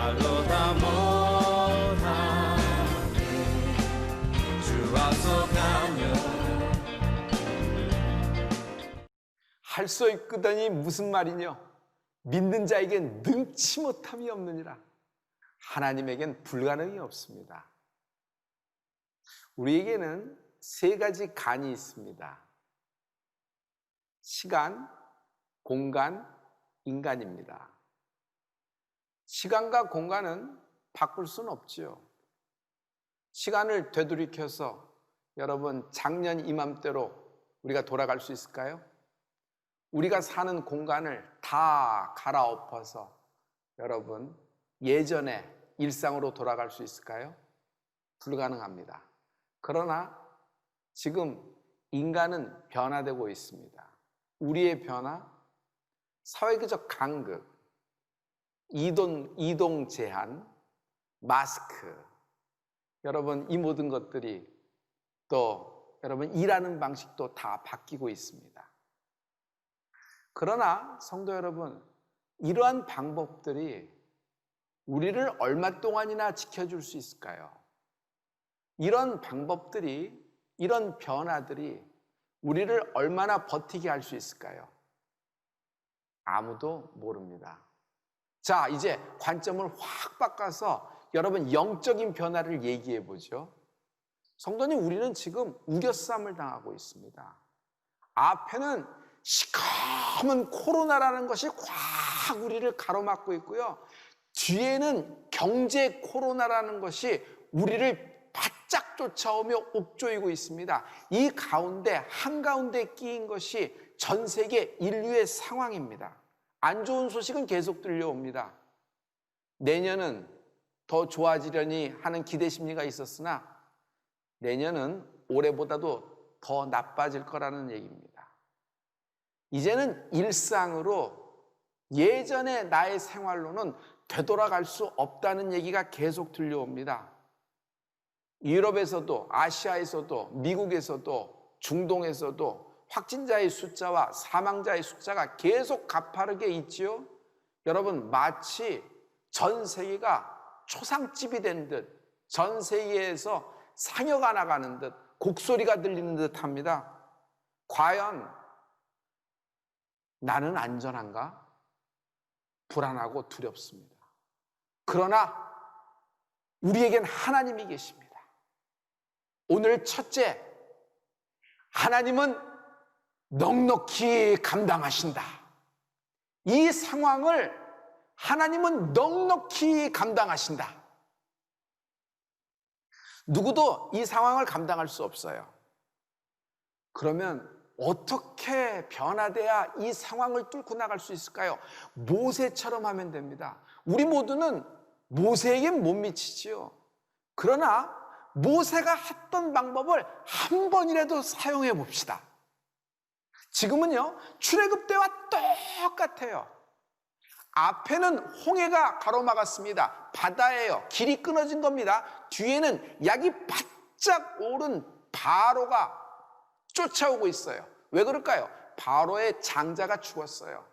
말로 다 못하는 주 앞서가며 할 수 없거든이 무슨 말이뇨? 믿는 자에겐 능치 못함이 없느니라. 하나님에겐 불가능이 없습니다. 우리에게는 세 가지 간이 있습니다. 시간, 공간, 인간입니다. 시간과 공간은 바꿀 수는 없지요. 시간을 되돌이켜서 여러분 작년 이맘때로 우리가 돌아갈 수 있을까요? 우리가 사는 공간을 다 갈아엎어서 여러분 예전의 일상으로 돌아갈 수 있을까요? 불가능합니다. 그러나 지금 인간은 변화되고 있습니다. 우리의 변화, 사회적 간극, 이동 제한, 마스크, 여러분 이 모든 것들이 또 여러분 일하는 방식도 다 바뀌고 있습니다. 그러나 성도 여러분, 이러한 방법들이 우리를 얼마 동안이나 지켜줄 수 있을까요? 이런 방법들이, 이런 변화들이 우리를 얼마나 버티게 할 수 있을까요? 아무도 모릅니다. 자, 이제 관점을 확 바꿔서 여러분 영적인 변화를 얘기해 보죠. 성도님, 우리는 지금 우겨쌈을 당하고 있습니다. 앞에는 시커먼 코로나라는 것이 확 우리를 가로막고 있고요. 뒤에는 경제 코로나라는 것이 우리를 바짝 쫓아오며 옥조이고 있습니다. 이 가운데 한가운데 끼인 것이 전 세계 인류의 상황입니다. 안 좋은 소식은 계속 들려옵니다. 내년은 더 좋아지려니 하는 기대 심리가 있었으나 내년은 올해보다도 더 나빠질 거라는 얘기입니다. 이제는 일상으로 예전의 나의 생활로는 되돌아갈 수 없다는 얘기가 계속 들려옵니다. 유럽에서도 아시아에서도 미국에서도 중동에서도 확진자의 숫자와 사망자의 숫자가 계속 가파르게 있지요. 여러분 마치 전 세계가 초상집이 된 듯, 전 세계에서 상여가 나가는 듯, 곡소리가 들리는 듯 합니다. 과연 나는 안전한가? 불안하고 두렵습니다. 그러나 우리에겐 하나님이 계십니다. 오늘 첫째, 하나님은 넉넉히 감당하신다. 이 상황을 하나님은 넉넉히 감당하신다. 누구도 이 상황을 감당할 수 없어요. 그러면 어떻게 변화돼야 이 상황을 뚫고 나갈 수 있을까요? 모세처럼 하면 됩니다. 우리 모두는 모세에겐 못 미치지요. 그러나 모세가 했던 방법을 한 번이라도 사용해 봅시다. 지금은요, 출애굽 때와 똑같아요. 앞에는 홍해가 가로막았습니다. 바다예요. 길이 끊어진 겁니다. 뒤에는 약이 바짝 오른 바로가 쫓아오고 있어요. 왜 그럴까요? 바로의 장자가 죽었어요.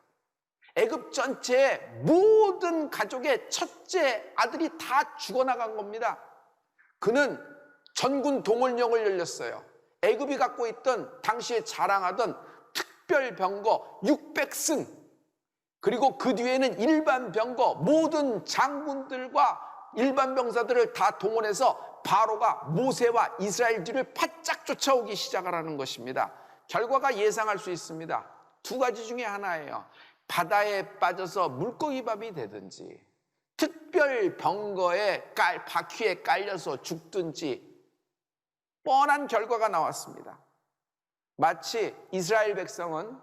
애굽 전체의 모든 가족의 첫째 아들이 다 죽어나간 겁니다. 그는 전군 동원령을 열렸어요. 애굽이 갖고 있던 당시에 자랑하던 특별병거 600승, 그리고 그 뒤에는 일반 병거, 모든 장군들과 일반 병사들을 다 동원해서 바로가 모세와 이스라엘들을 바짝 쫓아오기 시작을 하는 것입니다. 결과가 예상할 수 있습니다. 두 가지 중에 하나예요. 바다에 빠져서 물고기밥이 되든지 특별 병거에 바퀴에 깔려서 죽든지 뻔한 결과가 나왔습니다. 마치 이스라엘 백성은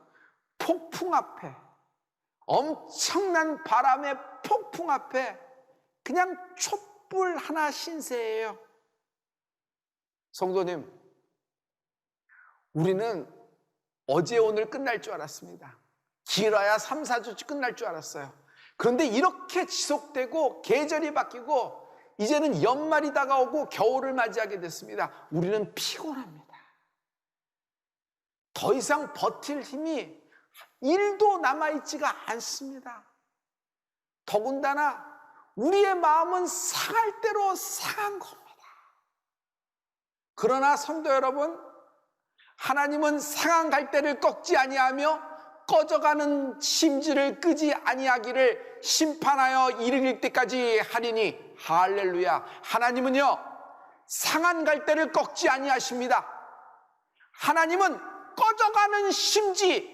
폭풍 앞에, 엄청난 바람의 폭풍 앞에 그냥 촛불 하나 신세예요. 성도님, 우리는 어제 오늘 끝날 줄 알았습니다. 길어야 3, 4주 끝날 줄 알았어요. 그런데 이렇게 지속되고 계절이 바뀌고 이제는 연말이 다가오고 겨울을 맞이하게 됐습니다. 우리는 피곤합니다. 더 이상 버틸 힘이 1도 남아있지가 않습니다. 더군다나 우리의 마음은 상할 대로 상한 겁니다. 그러나 성도 여러분, 하나님은 상한 갈대를 꺾지 아니하며 꺼져가는 심지를 끄지 아니하기를 심판하여 이르길 때까지 하리니. 할렐루야. 하나님은요, 상한 갈대를 꺾지 아니하십니다. 하나님은 꺼져가는 심지도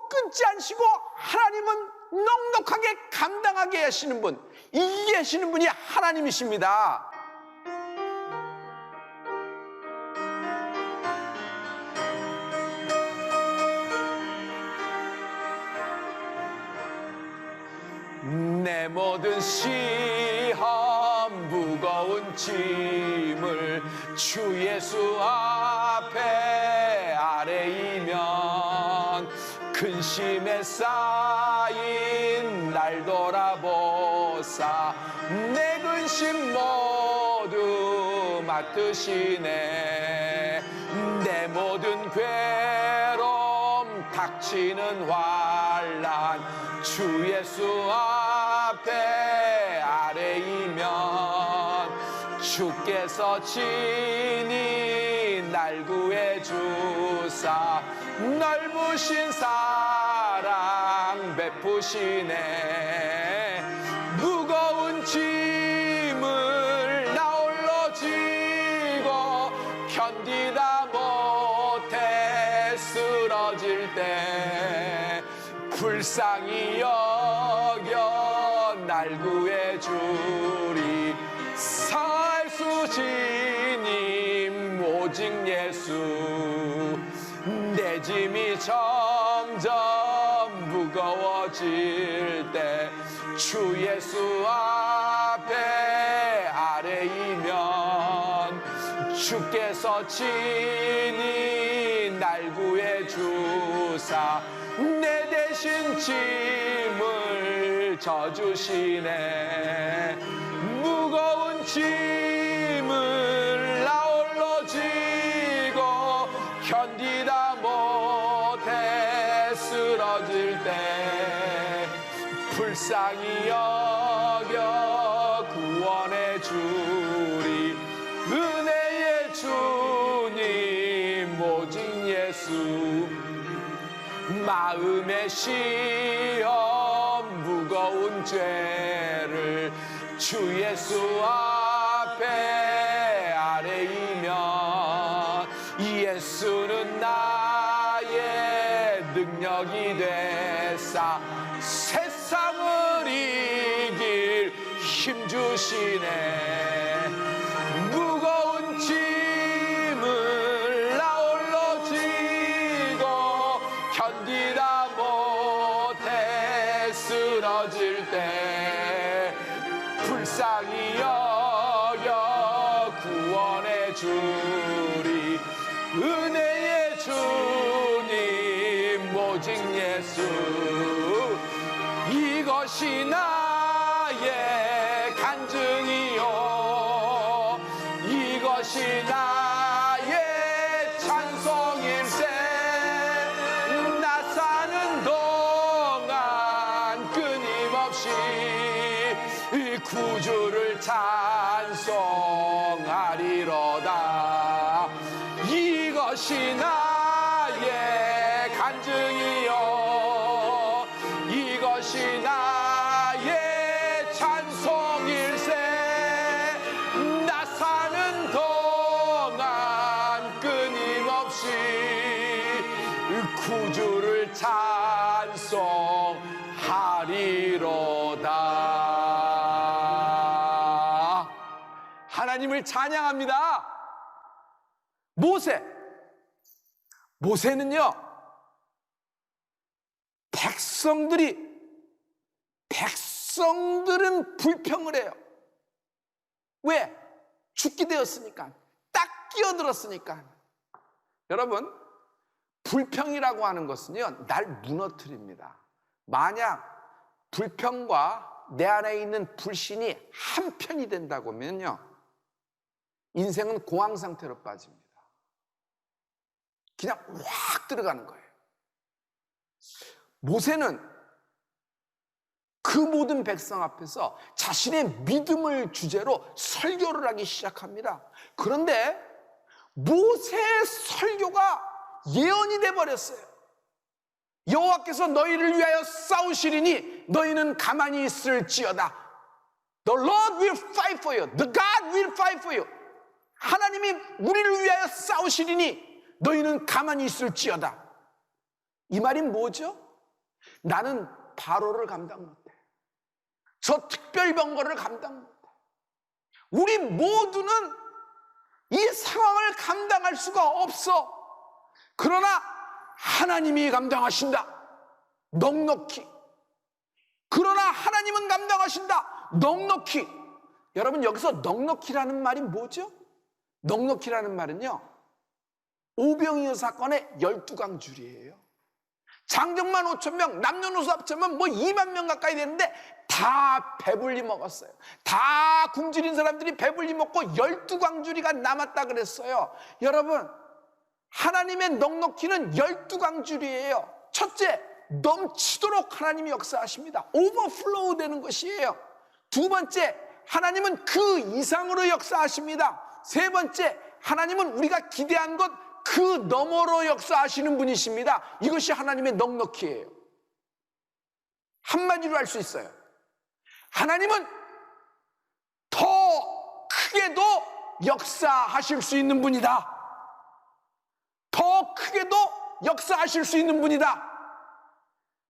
끊지 않으시고, 하나님은 넉넉하게 감당하게 하시는 분, 이기게 하시는 분이 하나님이십니다. 내 모든 시험 무거운 짐을 주 예수 앞에 아뢰이면 근심에 쌓인 날 돌아보사 내 근심 모두 맡으시네. 내 모든 괴로움 닥치는 환난 주 예수 앞에 아뢰이면 주께서 친히 날 구해주사 넓으신 사랑 베푸시네. 무거운 짐을 나 홀로 지고 견디다 못해 쓰러질 때 불쌍히 여겨 날 구해주리. 살 수지님 오직 예수. 내 짐이 점점 무거워질 때 주 예수 앞에 아뢰이면 주께서 친히 날 구해주사 내 대신 짐을 져주시네. 무거운 짐을 나 홀로 지고 견디다 못해 쓰러질 때 불쌍히 여겨 구원해 주리. 은혜의 주님 오직 예수. 마음의 시험 무거운 죄를 주 예수 앞에 아뢰이면 예수는 나의 능력이 되사 세상을 이길 힘 주시네. 무거운 짐을 나 홀로 지고 견디다 못해 쓰러질 때 불쌍히 여겨 구원해 주리. 은혜의 주님 오직 예수. 이것이 나의 간증이요 이것이 나의 찬송일세. 나 사는 동안 끊임없이 구주를 찬송하리로다. 이것이 나의 간증이요 이것이 나의 찬송일세. 나 사는 동안 끊임없이 구주를 찬송하리로다. 하나님을 찬양합니다. 모세는요, 백성들은 불평을 해요. 왜? 죽게 되었으니까, 딱 끼어들었으니까. 여러분, 불평이라고 하는 것은요, 날 무너뜨립니다. 만약 불평과 내 안에 있는 불신이 한편이 된다고 하면요, 인생은 공황 상태로 빠집니다. 그냥 확 들어가는 거예요. 모세는 그 모든 백성 앞에서 자신의 믿음을 주제로 설교를 하기 시작합니다. 그런데 모세의 설교가 예언이 돼버렸어요. 여호와께서 너희를 위하여 싸우시리니 너희는 가만히 있을지어다. The Lord will fight for you. The God will fight for you. 하나님이 우리를 위하여 싸우시리니 너희는 가만히 있을지어다. 이 말이 뭐죠? 나는 바로를 감당 못해. 저 특별병거를 감당 못해. 우리 모두는 이 상황을 감당할 수가 없어. 그러나 하나님이 감당하신다. 넉넉히. 그러나 하나님은 감당하신다. 넉넉히. 여러분, 여기서 넉넉히라는 말이 뭐죠? 넉넉히라는 말은요, 오병이어 사건의 12강줄이에요. 장정만 5,000명, 남녀노소 합치면 뭐 2만 명 가까이 되는데 다 배불리 먹었어요. 다 굶주린 사람들이 배불리 먹고 12강줄이가 남았다 그랬어요. 여러분, 하나님의 넉넉히는 12강줄이에요. 첫째, 넘치도록 하나님이 역사하십니다. 오버플로우 되는 것이에요. 두 번째, 하나님은 그 이상으로 역사하십니다. 세 번째, 하나님은 우리가 기대한 것 그 너머로 역사하시는 분이십니다. 이것이 하나님의 넉넉히예요. 한마디로 할 수 있어요. 하나님은 더 크게도 역사하실 수 있는 분이다. 더 크게도 역사하실 수 있는 분이다.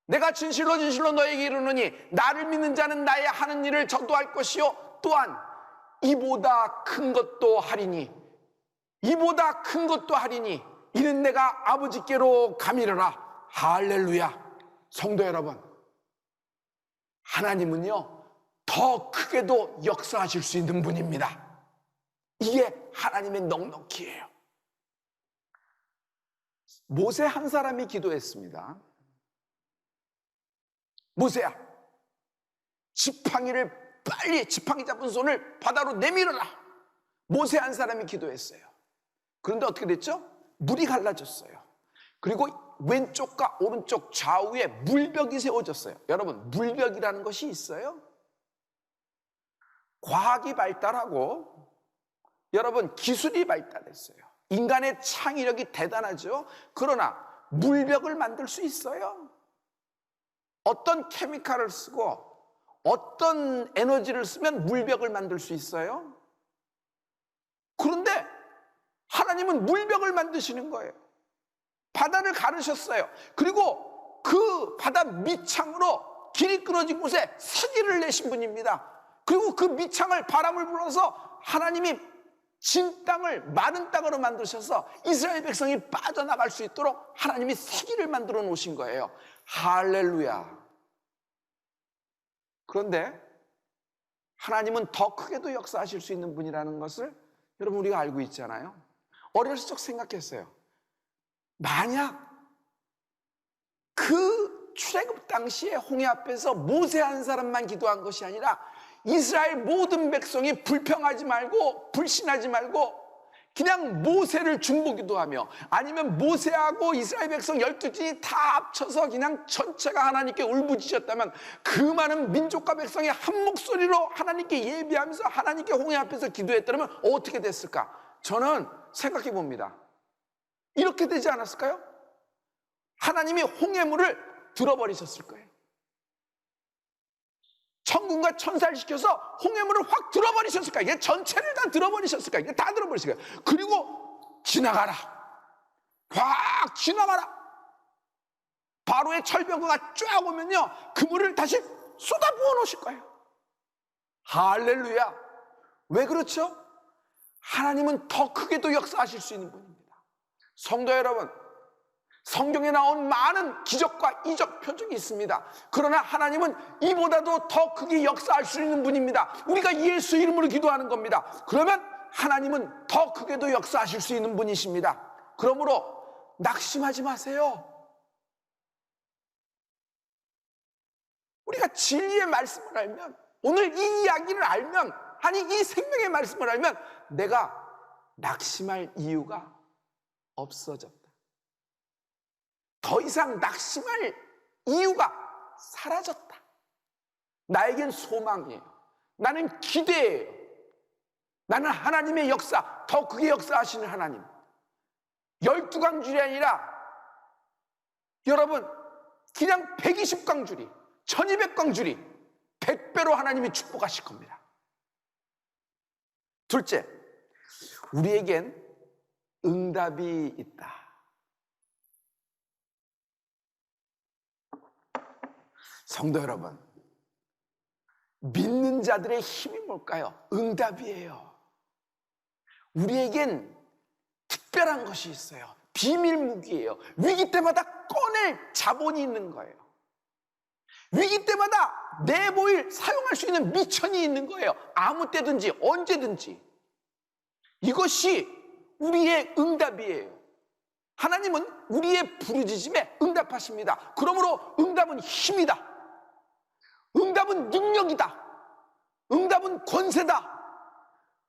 내가 진실로 진실로 너에게 이르노니 나를 믿는 자는 나의 하는 일을 저도 할 것이요 또한 이보다 큰 것도 하리니, 이보다 큰 것도 하리니 이는 내가 아버지께로 가미르라. 할렐루야. 성도 여러분, 하나님은요 더 크게도 역사하실 수 있는 분입니다. 이게 하나님의 넉넉히예요. 모세 한 사람이 기도했습니다. 모세야, 지팡이를 빨리, 지팡이 잡은 손을 바다로 내밀어라. 모세 한 사람이 기도했어요. 그런데 어떻게 됐죠? 물이 갈라졌어요. 그리고 왼쪽과 오른쪽 좌우에 물벽이 세워졌어요. 여러분, 물벽이라는 것이 있어요. 과학이 발달하고 여러분 기술이 발달했어요. 인간의 창의력이 대단하죠. 그러나 물벽을 만들 수 있어요. 어떤 케미칼을 쓰고 어떤 에너지를 쓰면 물벽을 만들 수 있어요. 그런데 하나님은 물벽을 만드시는 거예요. 바다를 가르셨어요. 그리고 그 바다 밑창으로 길이 끊어진 곳에 서기를 내신 분입니다. 그리고 그 밑창을 바람을 불어서 하나님이 진 땅을 마른 땅으로 만드셔서 이스라엘 백성이 빠져나갈 수 있도록 하나님이 서기를 만들어 놓으신 거예요. 할렐루야. 그런데 하나님은 더 크게도 역사하실 수 있는 분이라는 것을 여러분 우리가 알고 있잖아요. 어렸을 적 생각했어요. 만약 그 출애굽 당시에 홍해 앞에서 모세 한 사람만 기도한 것이 아니라 이스라엘 모든 백성이 불평하지 말고 불신하지 말고 그냥 모세를 중보기도하며 아니면 모세하고 이스라엘 백성 12진이 다 합쳐서 그냥 전체가 하나님께 울부짖었다면 그 많은 민족과 백성이 한 목소리로 하나님께 예비하면서 하나님께 홍해 앞에서 기도했다면 어떻게 됐을까? 저는 생각해 봅니다. 이렇게 되지 않았을까요? 하나님이 홍해물을 들어버리셨을 거예요. 천군과 천사를 시켜서 홍해물을 확 들어버리셨을 거예요. 이게 전체를 다 들어버리셨을 거예요. 이게 다 들어버리셨을 거예요. 그리고 지나가라. 확 지나가라. 바로의 철병거가 쫙 오면요, 그 물을 다시 쏟아부어 놓으실 거예요. 할렐루야. 왜 그렇죠? 하나님은 더 크게도 역사하실 수 있는 분입니다. 성도 여러분, 성경에 나온 많은 기적과 이적 표적이 있습니다. 그러나 하나님은 이보다도 더 크게 역사할 수 있는 분입니다. 우리가 예수 이름으로 기도하는 겁니다. 그러면 하나님은 더 크게도 역사하실 수 있는 분이십니다. 그러므로 낙심하지 마세요. 우리가 진리의 말씀을 알면, 오늘 이 이야기를 알면, 아니 이 생명의 말씀을 알면 내가 낙심할 이유가 없어졌다. 더 이상 낙심할 이유가 사라졌다. 나에겐 소망이에요. 나는 기대예요. 나는 하나님의 역사, 더 크게 역사하시는 하나님. 12광줄이 아니라 여러분 그냥 120광줄이, 1200광줄이 100배로 하나님이 축복하실 겁니다. 둘째, 우리에겐 응답이 있다. 성도 여러분, 믿는 자들의 힘이 뭘까요? 응답이에요. 우리에겐 특별한 것이 있어요. 비밀 무기예요. 위기 때마다 꺼낼 자본이 있는 거예요. 위기 때마다 내보일 사용할 수 있는 미천이 있는 거예요. 아무 때든지 언제든지. 이것이 우리의 응답이에요. 하나님은 우리의 부르짖음에 응답하십니다. 그러므로 응답은 힘이다. 응답은 능력이다. 응답은 권세다.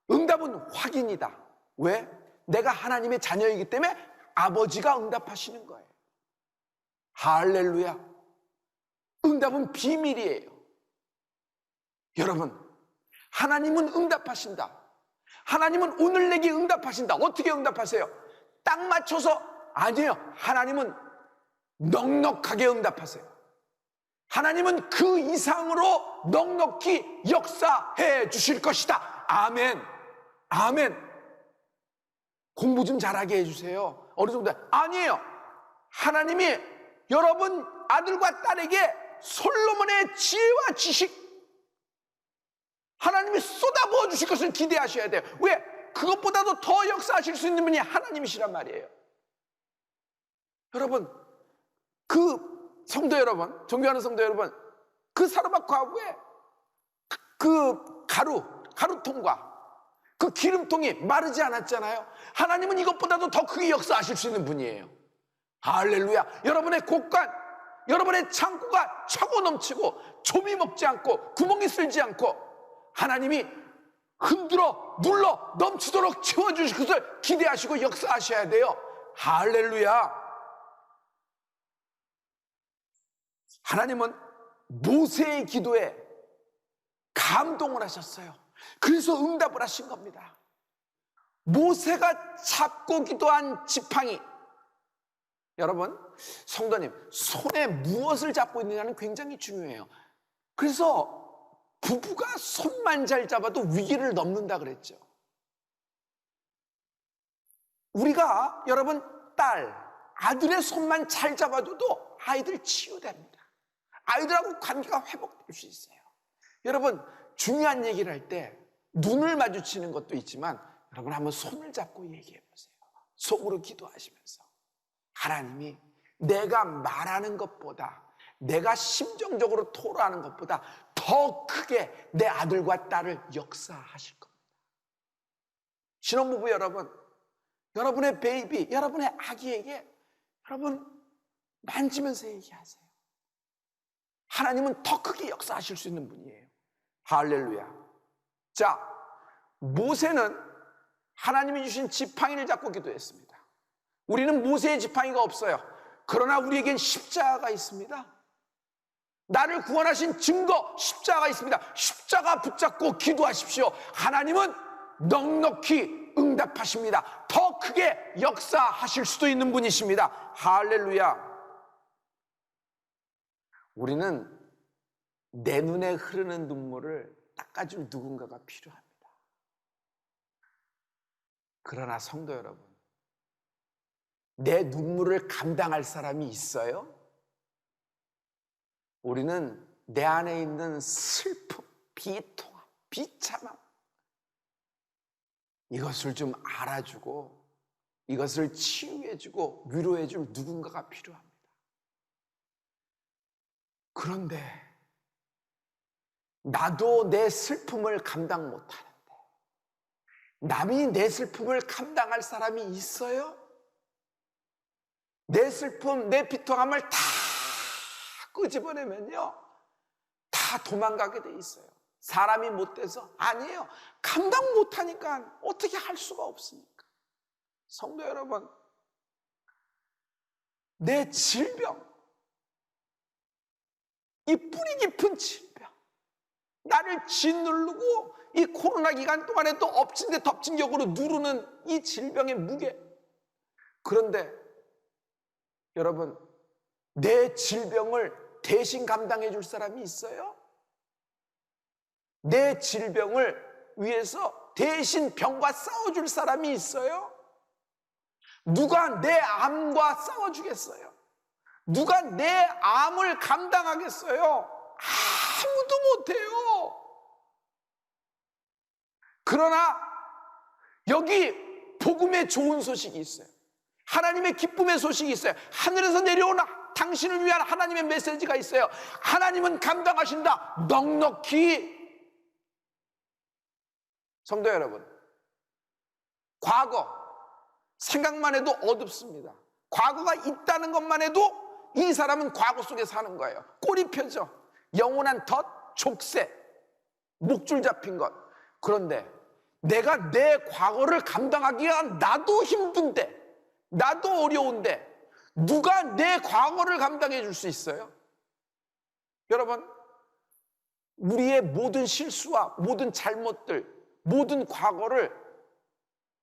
응답은 확인이다. 왜? 내가 하나님의 자녀이기 때문에 아버지가 응답하시는 거예요. 할렐루야. 응답은 비밀이에요. 여러분, 하나님은 응답하신다. 하나님은 오늘 내게 응답하신다. 어떻게 응답하세요? 딱 맞춰서 아니에요. 하나님은 넉넉하게 응답하세요. 하나님은 그 이상으로 넉넉히 역사해 주실 것이다. 아멘. 아멘. 공부 좀 잘하게 해주세요. 어느 정도? 아니에요. 하나님이 여러분 아들과 딸에게 솔로몬의 지혜와 지식, 하나님이 쏟아부어 주실 것을 기대하셔야 돼요. 왜? 그것보다도 더 역사하실 수 있는 분이 하나님이시란 말이에요. 여러분, 그 성도 여러분, 존경하는 성도 여러분, 그 사르밧 과부에 그 가루통과 그 기름통이 마르지 않았잖아요. 하나님은 이것보다도 더 크게 역사하실 수 있는 분이에요. 할렐루야. 여러분의 곳간, 여러분의 창고가 차고 넘치고 좀이 먹지 않고 구멍이 쓸지 않고 하나님이 흔들어 눌러 넘치도록 채워주실 것을 기대하시고 역사하셔야 돼요. 할렐루야. 하나님은 모세의 기도에 감동을 하셨어요. 그래서 응답을 하신 겁니다. 모세가 잡고 기도한 지팡이. 여러분, 성도님, 손에 무엇을 잡고 있느냐는 굉장히 중요해요. 그래서 부부가 손만 잘 잡아도 위기를 넘는다 그랬죠. 우리가 여러분 아들의 손만 잘 잡아줘도 아이들 치유됩니다. 아이들하고 관계가 회복될 수 있어요. 여러분, 중요한 얘기를 할 때 눈을 마주치는 것도 있지만 여러분 한번 손을 잡고 얘기해 보세요. 속으로 기도하시면서 하나님이 내가 말하는 것보다, 내가 심정적으로 토로하는 것보다 더 크게 내 아들과 딸을 역사하실 겁니다. 신혼부부 여러분, 여러분의 베이비, 여러분의 아기에게 여러분 만지면서 얘기하세요. 하나님은 더 크게 역사하실 수 있는 분이에요. 할렐루야. 자, 모세는 하나님이 주신 지팡이를 잡고 기도했습니다. 우리는 모세의 지팡이가 없어요. 그러나 우리에겐 십자가가 있습니다. 나를 구원하신 증거 십자가가 있습니다. 십자가 붙잡고 기도하십시오. 하나님은 넉넉히 응답하십니다. 더 크게 역사하실 수도 있는 분이십니다. 할렐루야. 우리는 내 눈에 흐르는 눈물을 닦아줄 누군가가 필요합니다. 그러나 성도 여러분, 내 눈물을 감당할 사람이 있어요? 우리는 내 안에 있는 슬픔, 비통함, 비참함, 이것을 좀 알아주고 이것을 치유해주고 위로해줄 누군가가 필요합니다. 그런데 나도 내 슬픔을 감당 못하는데 남이 내 슬픔을 감당할 사람이 있어요? 내 슬픔, 내 비통함을 다 끄집어내면요 다 도망가게 돼 있어요. 사람이 못돼서? 아니에요. 감당 못하니까 어떻게 할 수가 없으니까. 성도 여러분, 내 질병, 이 뿌리 깊은 질병, 나를 짓누르고 이 코로나 기간 동안에 또 엎친 데 덮친 격으로 누르는 이 질병의 무게. 그런데 여러분, 내 질병을 대신 감당해 줄 사람이 있어요? 내 질병을 위해서 대신 병과 싸워줄 사람이 있어요? 누가 내 암과 싸워주겠어요? 누가 내 암을 감당하겠어요? 아무도 못해요. 그러나 여기 복음의 좋은 소식이 있어요. 하나님의 기쁨의 소식이 있어요. 하늘에서 내려온 당신을 위한 하나님의 메시지가 있어요. 하나님은 감당하신다. 넉넉히. 성도 여러분, 과거 생각만 해도 어둡습니다. 과거가 있다는 것만 해도 이 사람은 과거 속에 사는 거예요. 꼬리 펴져, 영원한 덫, 족쇄, 목줄 잡힌 것. 그런데 내가 내 과거를 감당하기가 나도 힘든데, 나도 어려운데 누가 내 과거를 감당해 줄 수 있어요? 여러분, 우리의 모든 실수와 모든 잘못들, 모든 과거를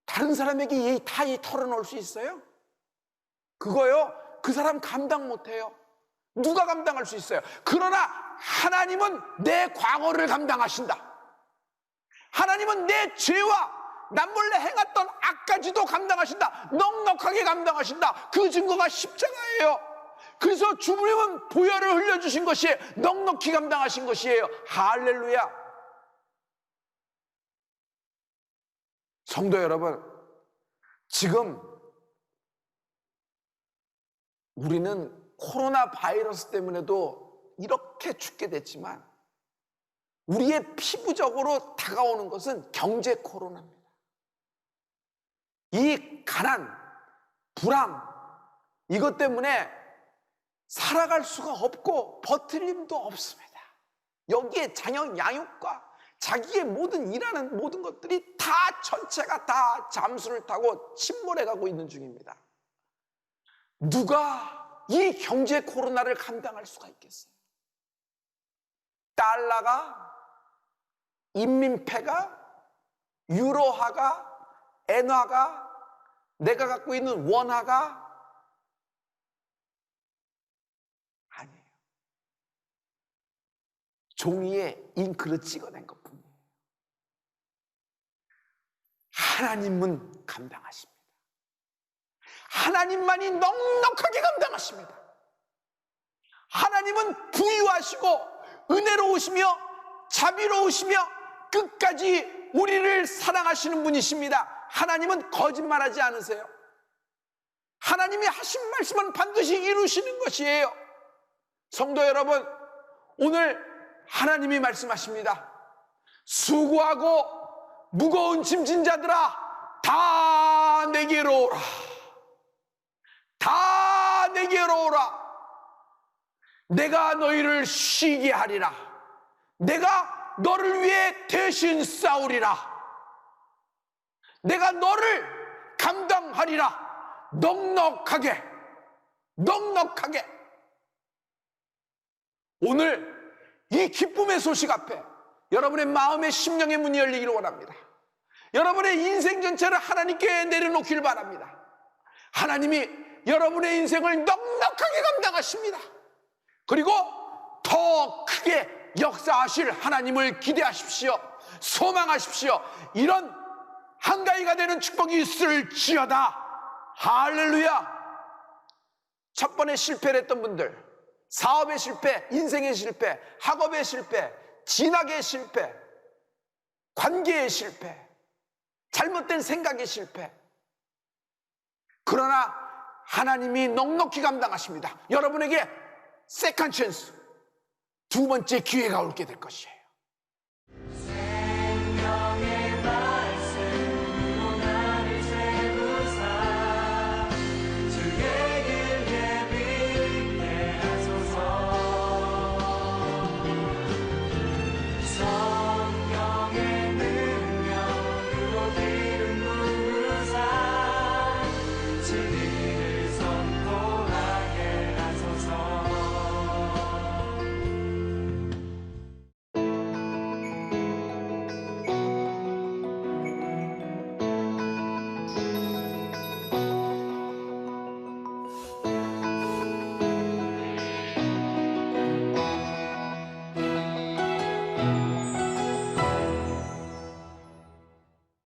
다른 사람에게 다 털어놓을 수 있어요? 그거요, 그 사람 감당 못해요. 누가 감당할 수 있어요? 그러나 하나님은 내 과거를 감당하신다. 하나님은 내 죄와 남몰래 행했던 악까지도 감당하신다. 넉넉하게 감당하신다. 그 증거가 십자가예요. 그래서 주님은 보혈을 흘려주신 것이 넉넉히 감당하신 것이에요. 할렐루야. 성도 여러분, 지금 우리는 코로나 바이러스 때문에도 이렇게 죽게 됐지만 우리의 피부적으로 다가오는 것은 경제 코로나입니다. 이 가난, 불안, 이것 때문에 살아갈 수가 없고 버틸 힘도 없습니다. 여기에 자녀 양육과 자기의 모든 일하는 모든 것들이 다 전체가 다 잠수를 타고 침몰해가고 있는 중입니다. 누가 이 경제 코로나를 감당할 수가 있겠어요? 달러가, 인민폐가, 유로화가, 엔화가, 내가 갖고 있는 원화가 아니에요. 종이에 잉크를 찍어낸 것뿐이에요. 하나님은 감당하십니다. 하나님만이 넉넉하게 감당하십니다. 하나님은 부유하시고 은혜로우시며 자비로우시며 끝까지 우리를 사랑하시는 분이십니다. 하나님은 거짓말하지 않으세요. 하나님이 하신 말씀은 반드시 이루시는 것이에요. 성도 여러분, 오늘 하나님이 말씀하십니다. 수고하고 무거운 짐진 자들아, 다 내게로 오라. 다 내게로 오라. 내가 너희를 쉬게 하리라. 내가 너를 위해 대신 싸우리라. 내가 너를 감당하리라. 넉넉하게, 넉넉하게. 오늘 이 기쁨의 소식 앞에 여러분의 마음의 심령의 문이 열리기를 원합니다. 여러분의 인생 전체를 하나님께 내려놓기를 바랍니다. 하나님이 여러분의 인생을 넉넉하게 감당하십니다. 그리고 더 크게 역사하실 하나님을 기대하십시오. 소망하십시오. 이런 한가위가 되는 축복이 있을지어다. 할렐루야. 첫 번에 실패를 했던 분들, 사업의 실패, 인생의 실패, 학업의 실패, 진학의 실패, 관계의 실패, 잘못된 생각의 실패. 그러나 하나님이 넉넉히 감당하십니다. 여러분에게 세컨 찬스, 두 번째 기회가 올게 될 것이에요.